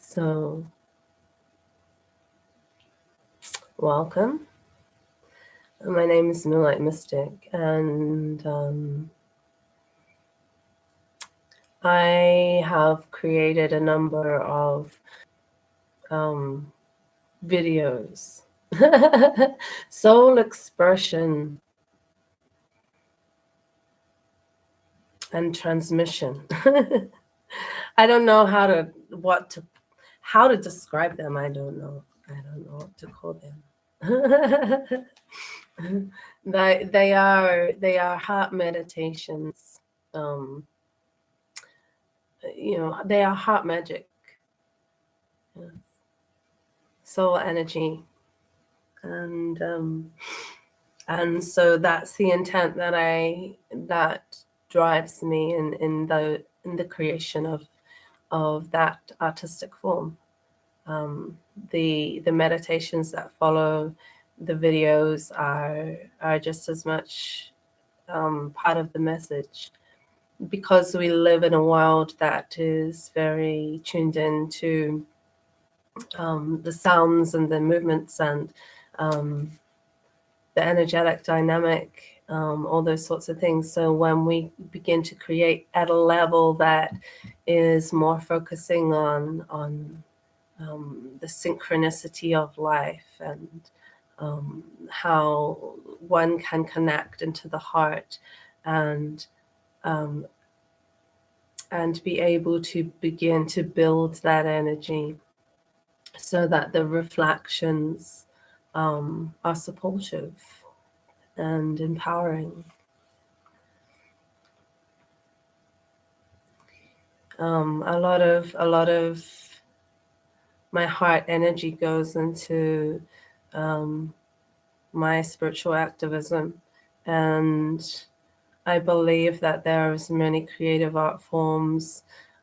So, welcome. My name is Moonlight Mystic, and I have created a number of videos, soul expression and transmission. I don't know how to describe them. I don't know what to call them. They are heart meditations. They are heart magic, soul energy, and so that's the intent that drives me in the creation of that artistic form. The meditations that follow the videos are just as much part of the message, because we live in a world that is very tuned in to the sounds and the movements and the energetic dynamic, all those sorts of things. So when we begin to create at a level that is more focusing on the synchronicity of life and how one can connect into the heart and be able to begin to build that energy so that the reflections are supportive and empowering. A lot of my heart energy goes into my spiritual activism, and I believe that there's many creative art forms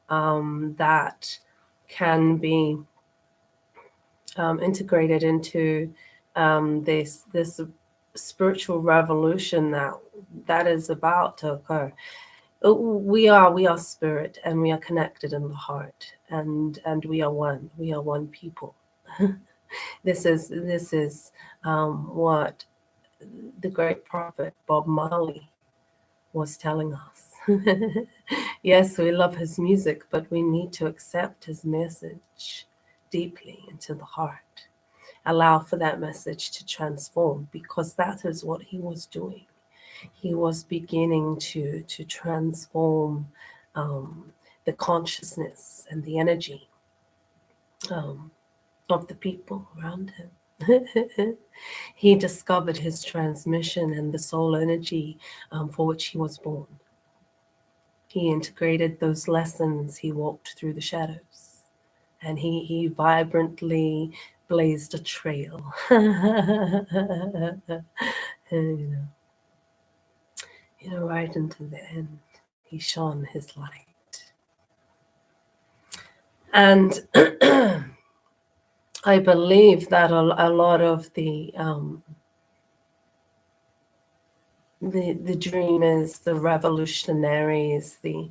that can be integrated into this spiritual revolution that is about to occur. We are spirit, and we are connected in the heart, and we are one. We are one people. This is what the great prophet Bob Marley was telling us. Yes, we love his music, but we need to accept his message deeply into the heart. Allow for that message to transform, because that is what he was doing. He was beginning to transform the consciousness and the energy of the people around him. He discovered his transmission and the soul energy for which he was born. He integrated those lessons. He walked through the shadows, and he vibrantly blazed a trail. Right into the end, he shone his light. And I believe that a lot of the dreamers, the revolutionaries, the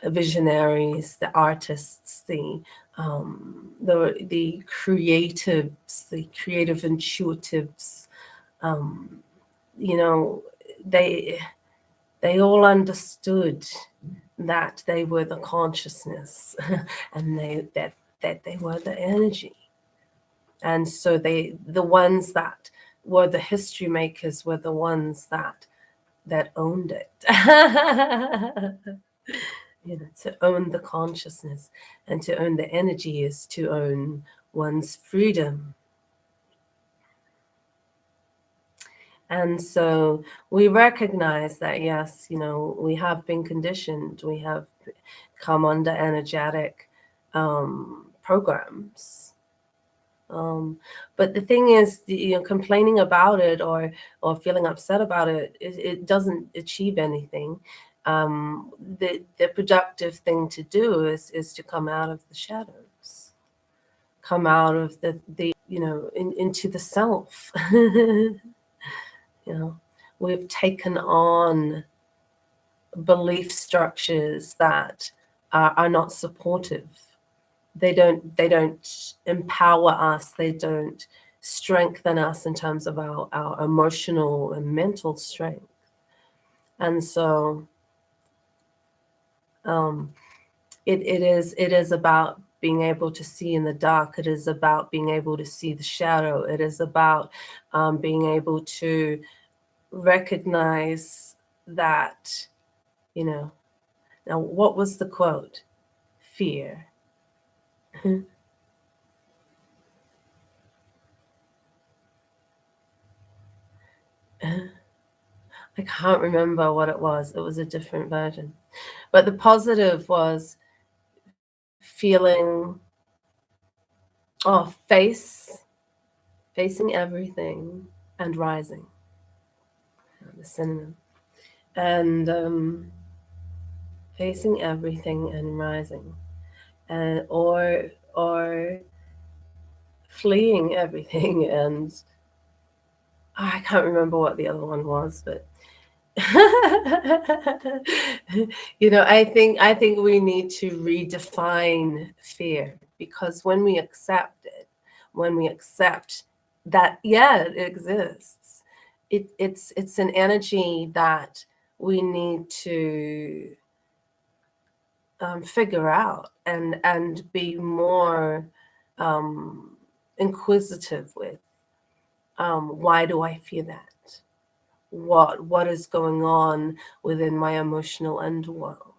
visionaries, the artists, the creatives, the creative intuitives, they all understood that they were the consciousness and that they were the energy. And so the ones that were the history makers were the ones that owned it. To own the consciousness and to own the energy is to own one's freedom. And so we recognize that, yes, we have been conditioned, we have come under energetic programs. But the thing is, complaining about it or feeling upset about it doesn't achieve anything. The productive thing to do is to come out of the shadows, come out of the into the self. We've taken on belief structures that are not supportive. They don't empower us. They don't strengthen us in terms of our emotional and mental strength. And so it is about being able to see in the dark. It is about being able to see the shadow. It is about being able to recognize that, now what was the quote? Fear. I can't remember what it was. It was a different version. But the positive was feeling, facing everything and rising. The synonym. And facing everything and rising. Or fleeing everything and I can't remember what the other one was, but I think we need to redefine fear, because when we accept it, when we accept that, yeah, it exists, it's an energy that we need to figure out and be more inquisitive with. Why do I fear that? What is going on within my emotional underworld?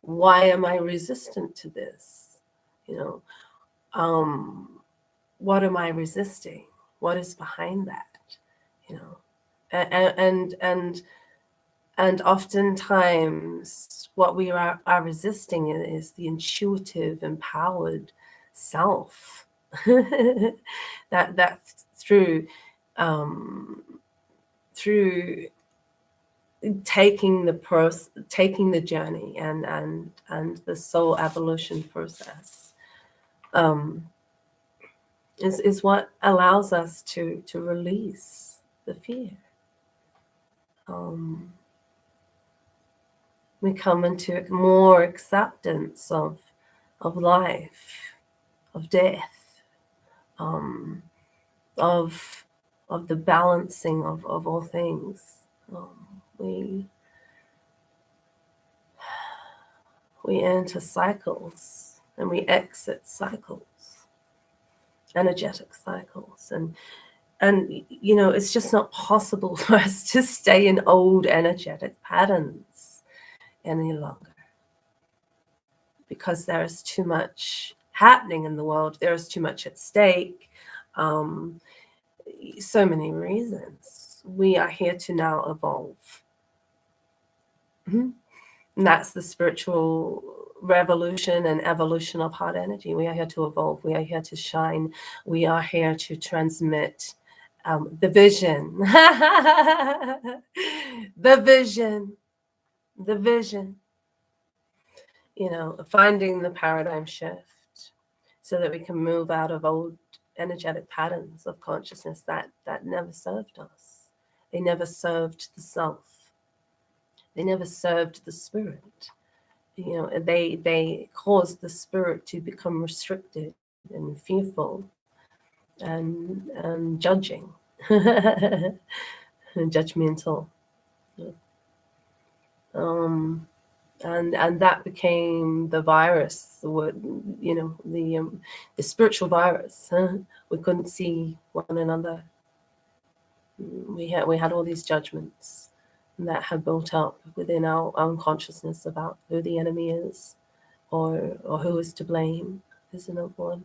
Why am I resistant to this? What am I resisting? What is behind that? And oftentimes what we are resisting is the intuitive, empowered self. That's through taking the journey and the soul evolution process is what allows us to release the fear. We come into more acceptance of life, of death, of the balancing of all things. We enter cycles and we exit cycles, energetic cycles, and it's just not possible for us to stay in old energetic patterns any longer, because there is too much happening in the world. There is too much at stake. So many reasons. We are here to now evolve. And that's the spiritual revolution and evolution of heart energy. We are here to evolve. We are here to shine. We are here to transmit the vision. The vision. Finding the paradigm shift so that we can move out of old energetic patterns of consciousness that never served us. They never served the self. They never served the spirit. They caused the spirit to become restricted and fearful and judging and judgmental. And that became the virus, the spiritual virus. We couldn't see one another. We had all these judgments that had built up within our own consciousness about who the enemy is, or who is to blame, is another one.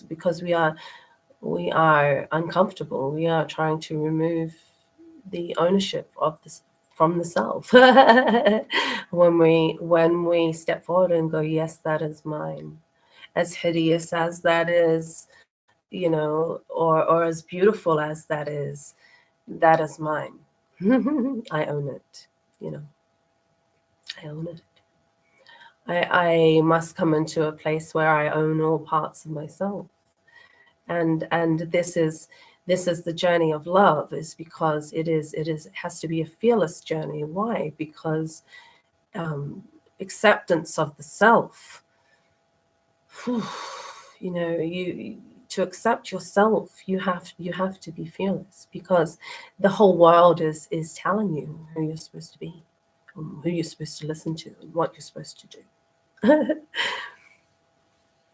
Because we are uncomfortable. We are trying to remove the ownership of this from the self. when we step forward and go, yes, that is mine, as hideous as that is, or as beautiful as that is mine. I own it. I own it. I must come into a place where I own all parts of myself, and this is this is the journey of love, is because it has to be a fearless journey. Why? Because acceptance of the self, you know, you to accept yourself, you have to be fearless, because the whole world is telling you who you're supposed to be, who you're supposed to listen to, and what you're supposed to do.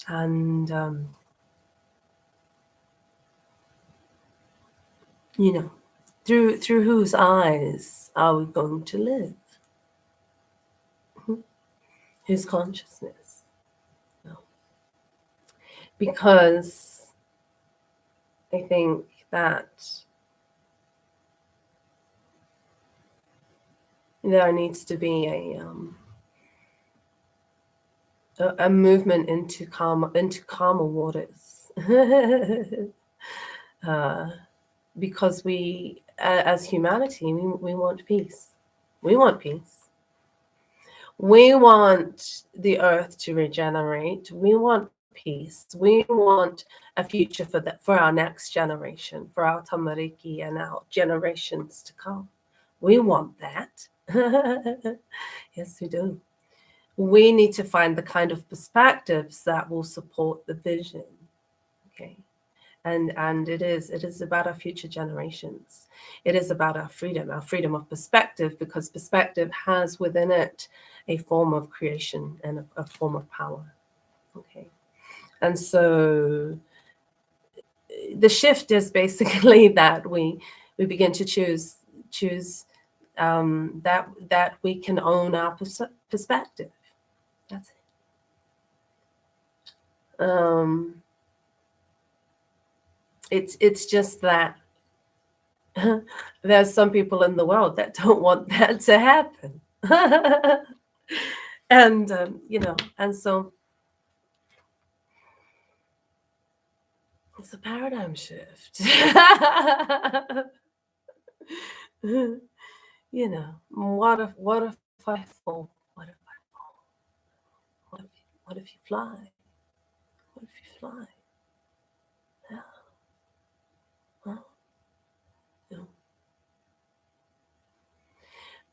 And you know, through whose eyes are we going to live? Whose consciousness? No. Because I think that there needs to be a movement into calmer waters. Because we, as humanity, we want peace. We want peace. We want the earth to regenerate. We want peace. We want a future for our next generation, for our tamariki and our generations to come. We want that. Yes, we do. We need to find the kind of perspectives that will support the vision. Okay. And it is about our future generations. It is about our freedom of perspective, because perspective has within it a form of creation and a form of power. Okay. And so the shift is basically that we begin to choose that we can own our perspective. That's it. It's just that there's some people in the world that don't want that to happen. And you know, and so it's a paradigm shift. You know, what if I fall? What if I fall? What if you fly? What if you fly? Yeah. Huh? You know,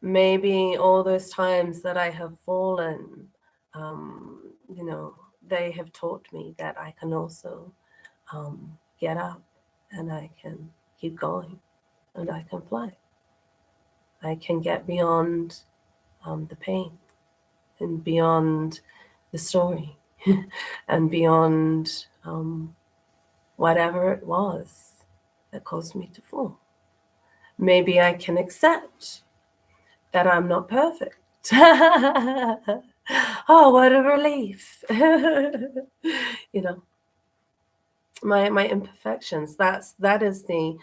maybe all those times that I have fallen, you know, they have taught me that I can also get up, and I can keep going, and I can fly. I can get beyond the pain, and beyond the story, and beyond whatever it was that caused me to fall. Maybe I can accept that I'm not perfect. Oh, what a relief. You know, my imperfections, that is the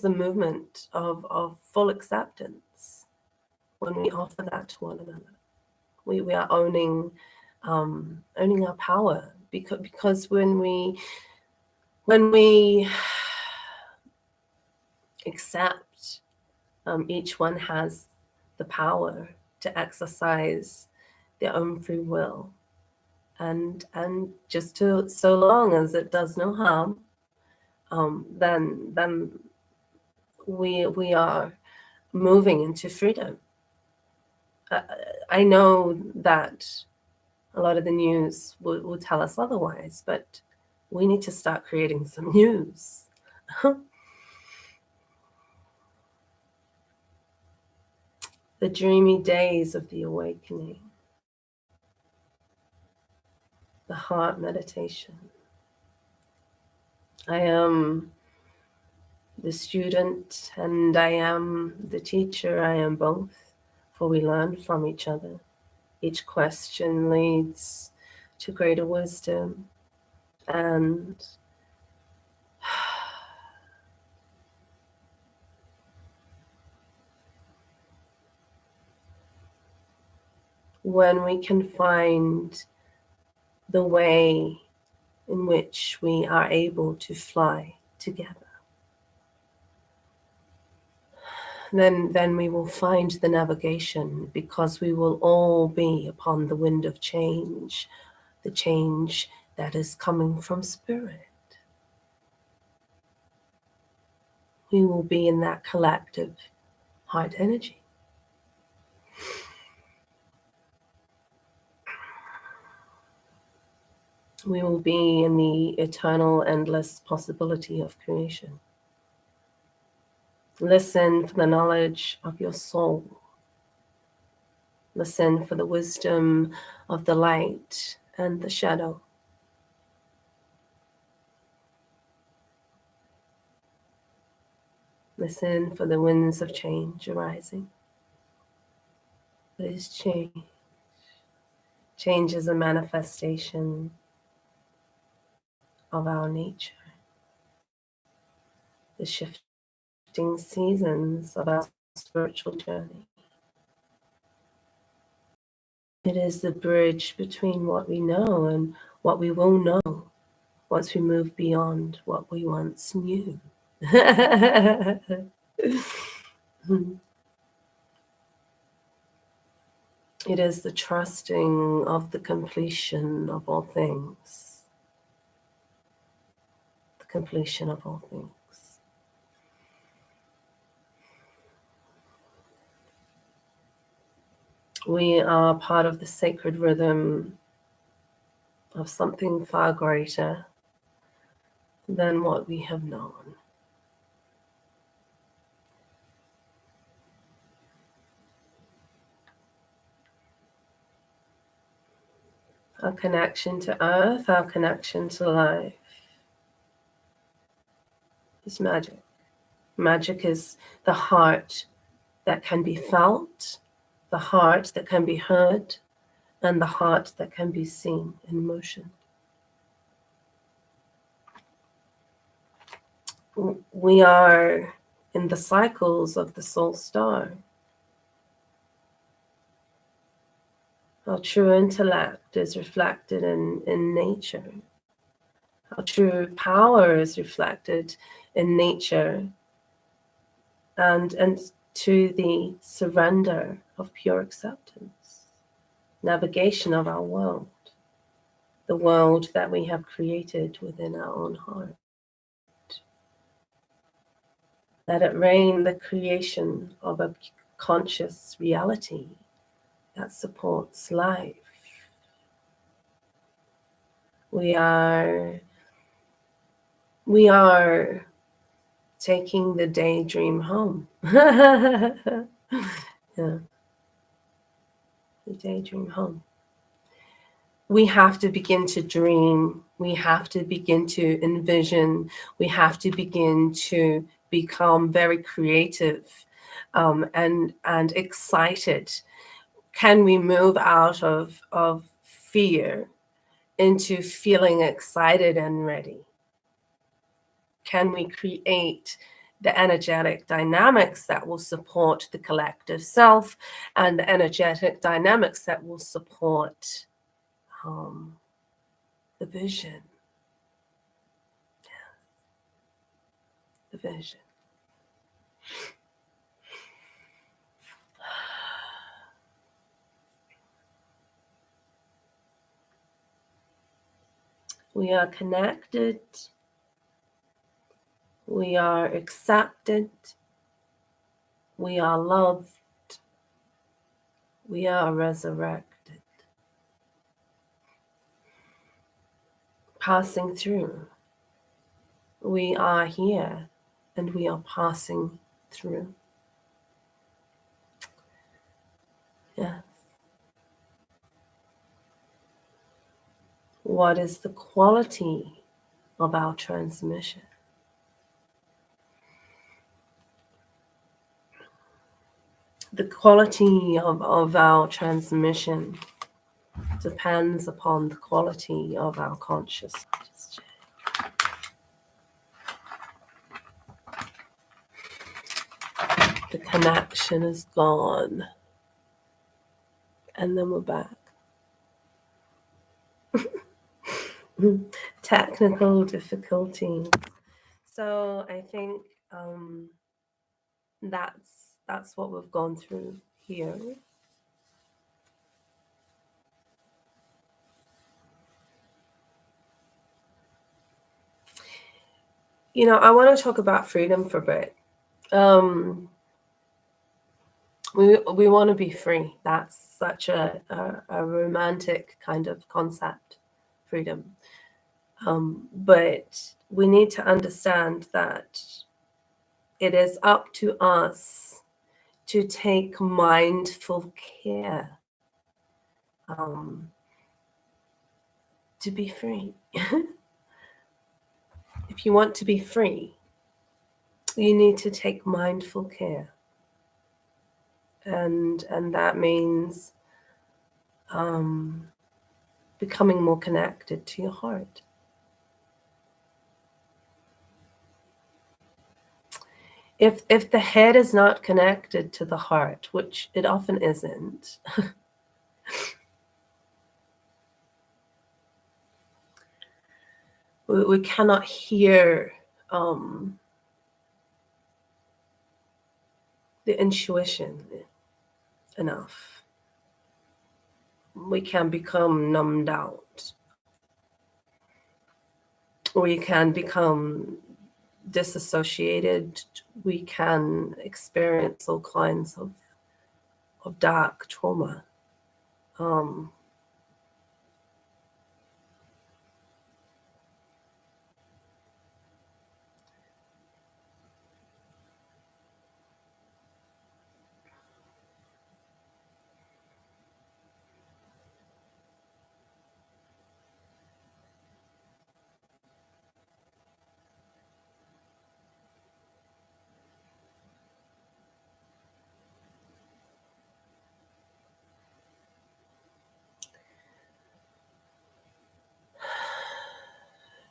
movement of full acceptance. When we offer that to one another, we are owning our power, because when we accept, each one has the power to exercise their own free will, and just to, so long as it does no harm, then we are moving into freedom. I know that a lot of the news will tell us otherwise, but we need to start creating some news. The dreamy daze of the awakening, the heart meditation. I am the student and I am the teacher. I am both, for we learn from each other. Each question leads to greater wisdom, and when we can find the way in which we are able to fly together, then we will find the navigation, because we will all be upon the wind of change, the change that is coming from spirit. we will be in that collective heart energy. We will be in the eternal, endless possibility of creation. Listen for the knowledge of your soul. Listen for the wisdom of the light and the shadow. Listen for the winds of change arising. What is change? Change is a manifestation of our nature. The shifting seasons of our spiritual journey. It is the bridge between what we know and what we will know once we move beyond what we once knew. It is the trusting of the completion of all things. The completion of all things. We are part of the sacred rhythm of something far greater than what we have known. Our connection to earth, our connection to life is magic. Magic is the heart that can be felt, the heart that can be heard, and the heart that can be seen in motion. We are in the cycles of the soul star. Our true intellect is reflected in nature. Our true power is reflected in nature and to the surrender of pure acceptance, navigation of our world, the world that we have created within our own heart. Let it reign the creation of a conscious reality that supports life. We are taking the daydream home. Yeah, the daydream home. We have to begin to dream. We have to begin to envision. We have to begin to become very creative and excited. Can we move out of fear into feeling excited and ready? Can we create the energetic dynamics that will support the collective self and the energetic dynamics that will support the vision? The vision. We are connected. We are accepted. We are loved. We are resurrected. Passing through. We are here and we are passing through. Yeah. What is the quality of our transmission? The quality of our transmission depends upon the quality of our consciousness. The connection is gone. And then we're back. Technical difficulties. So I think that's what we've gone through here. You know, I want to talk about freedom for a bit. We want to be free. That's such a romantic kind of concept, freedom. But we need to understand that it is up to us to take mindful care to be free. If you want to be free, you need to take mindful care. And that means becoming more connected to your heart. If the head is not connected to the heart, which it often isn't, we cannot hear the intuition enough. We can become numbed out. We can become disassociated. We can experience all kinds of dark trauma.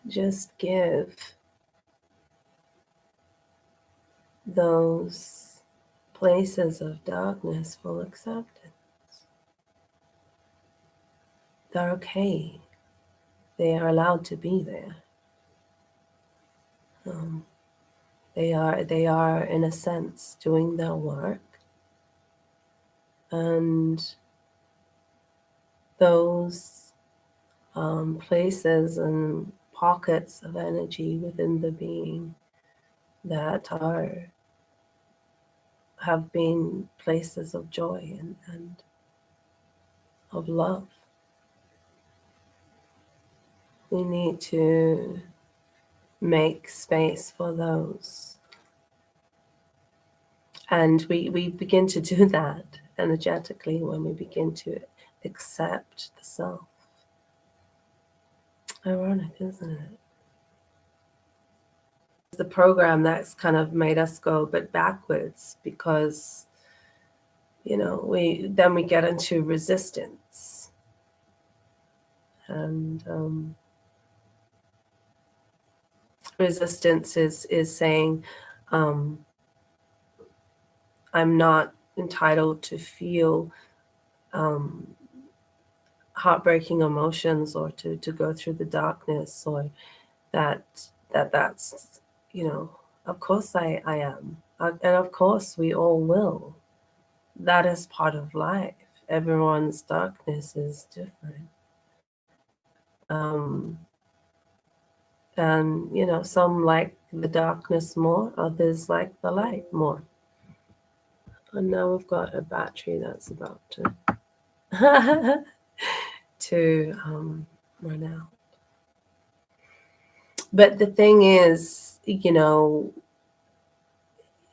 Just give those places of darkness full acceptance. They're okay. They are allowed to be there. They are in a sense doing their work, and those places and pockets of energy within the being that have been places of joy and of love. We need to make space for those. And we begin to do that energetically when we begin to accept the self. Ironic, isn't it? The program that's kind of made us go a bit backwards because, we get into resistance. And resistance is saying, I'm not entitled to feel heartbreaking emotions, or to go through the darkness, or that's of course I am, and of course we all will. That is part of life. Everyone's darkness is different. And some like the darkness more, others like the light more. And now we've got a battery that's about to run out. But the thing is,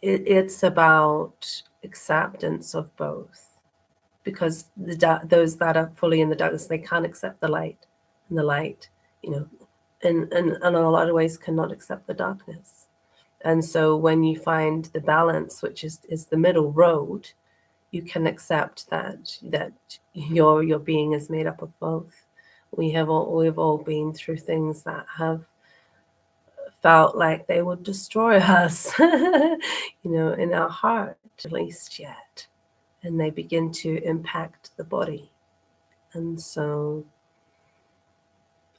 it's about acceptance of both, because those that are fully in the darkness, they can't accept the light, and the light, in a lot of ways cannot accept the darkness. And so when you find the balance, which is the middle road, you can accept that your being is made up of both. We've all been through things that have felt like they would destroy us, in our heart, at least yet. And they begin to impact the body. And so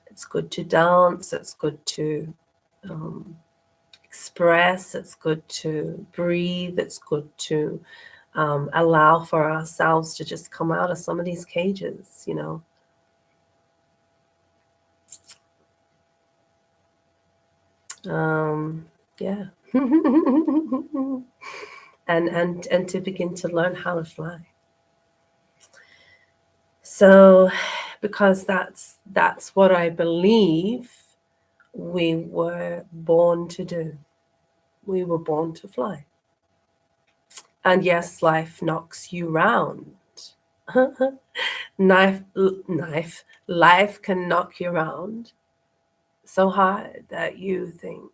it's good to dance, it's good to express, it's good to breathe, it's good to allow for ourselves to just come out of some of these cages, Yeah. and to begin to learn how to fly. So, because that's what I believe we were born to do. We were born to fly. And yes, life knocks you round. Life can knock you around so hard that you think,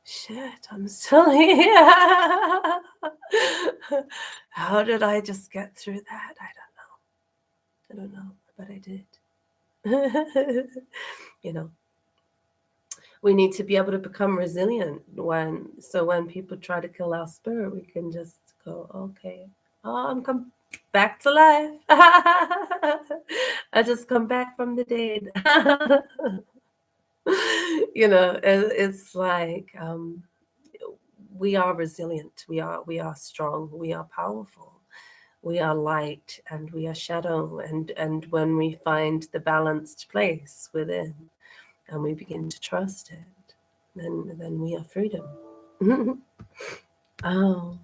shit, I'm still here. How did I just get through that? I don't know, but I did. You know, we need to be able to become resilient when people try to kill our spirit, we can just go, okay, oh, I'm come back to life. I just come back from the dead. You know, it's like we are resilient, we are strong, we are powerful, we are light and we are shadow, and when we find the balanced place within and we begin to trust it, then we are freedom. Oh,